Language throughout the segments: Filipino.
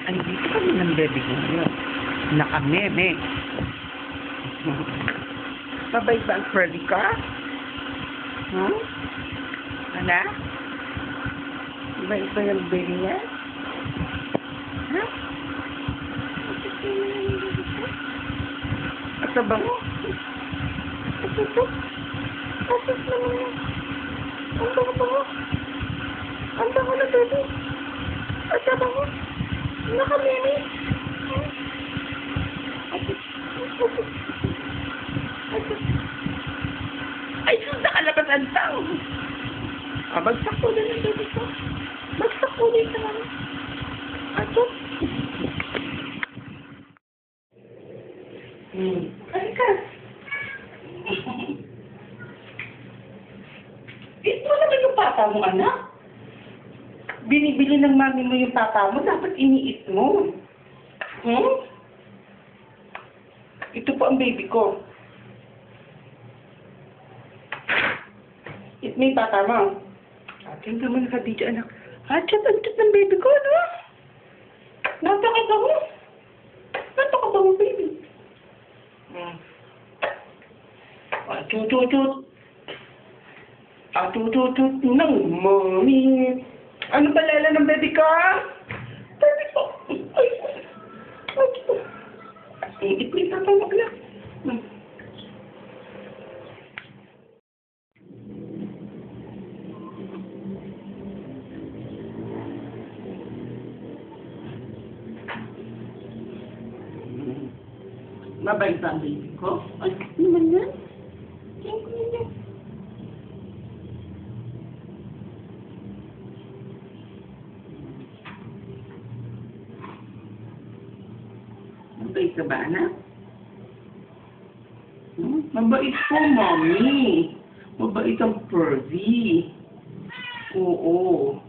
Ay, dito kami ng baby ko ngayon. Nakameme. Mabait ba ang Freddy ka? Hmm? Ano? Mabait ba yung baby niya? Ha? At sa bango? At ito? Asus naman yun. Ang bango-bango. Ang bango na baby. At sa bango. Nakameme. Ay, sus, nakalabas ang tao. Bagsak ko din ang baby ko. Bagsak ko din sa mga. Ato. Ay ka. Ito naman yung papa mo, anak. Binibili ng mami mo yung papa mo, dapat iniit mo. Ito po ang baby ko. It may papa mo. Atin naman nakabidyo, anak. Ang chat ng baby ko, ano? Napakabango. Napakabango, baby. Atututut. Atututut ng mommy. Ano ba lala ng baby ko? Baby ko. Ay. It may papa mo, anak. Mabait ba ang baby ko? Ay, naman yan. Tingin ko na yan. Mabait ka ba, anak? Mabait po, mommy. Mabait ang Pervy. Oo.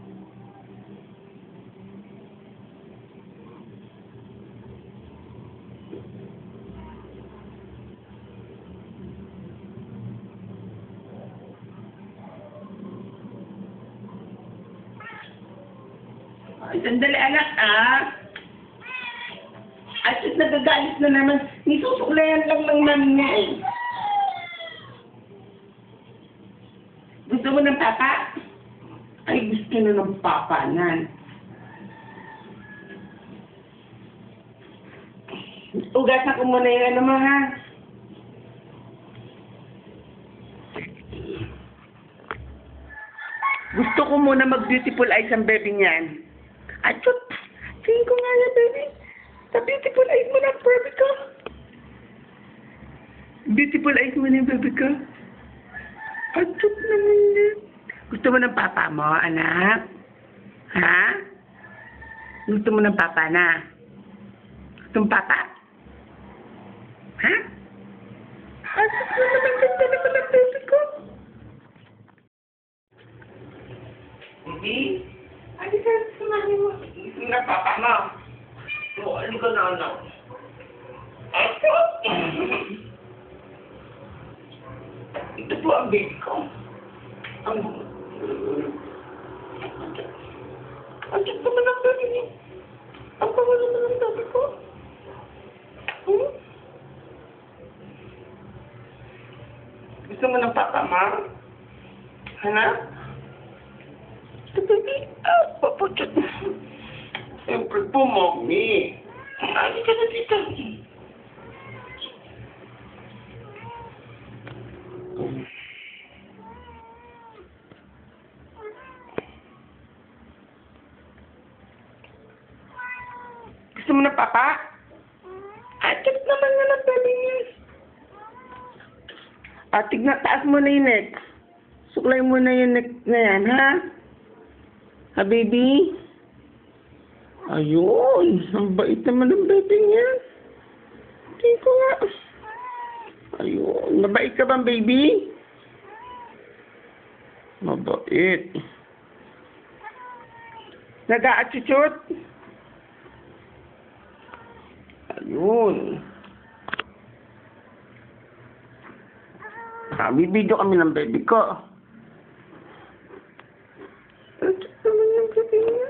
Ay, sandali anak, At nagagalit na naman. Nisusuklayan lang ng mami niya eh. Gusto mo ng papa? Ay, gusto na ng papa nan. Ugasan ko muna yung ano mo, ha? Gusto ko muna mag-beautiful eyes ang baby niyan. Achot! Tingin ko nga yan, baby. Sa beautiful eyes mo ng baby ko. Beautiful eyes mo ng baby ko. Achot naman yan. Gusto mo ng papa mo, anak? Ha? Gusto mo ng papa na? Gusto mo papa? Ha? Achot na naman ganda naman ang baby ko. Hindi? Ano ka sumali mo? Na papa mo. O, ano ka na anak? Ako? Ito po ang baby ko. Ang chat naman ang baby niya. Ang bango naman ang baby ko. Gusto mo ng papa mo? Hanap? Baby, papuchat mo. Siyempre po, mommy. Ano ka na dito? Gusto mo na papa? Cute naman nga ng baby niya. Tignan, taas mo na yung neck. Suklay mo na yung neck na yan, ha? Ha, baby? Ayun. Ang bait naman ng baby niya. Tingin ko nga. Ayun. Mabait ka bang baby? Mabait. Nag-a-atchuchut? Ayun. Bibidyo kami ng baby ko. Ito naman yung baby niya.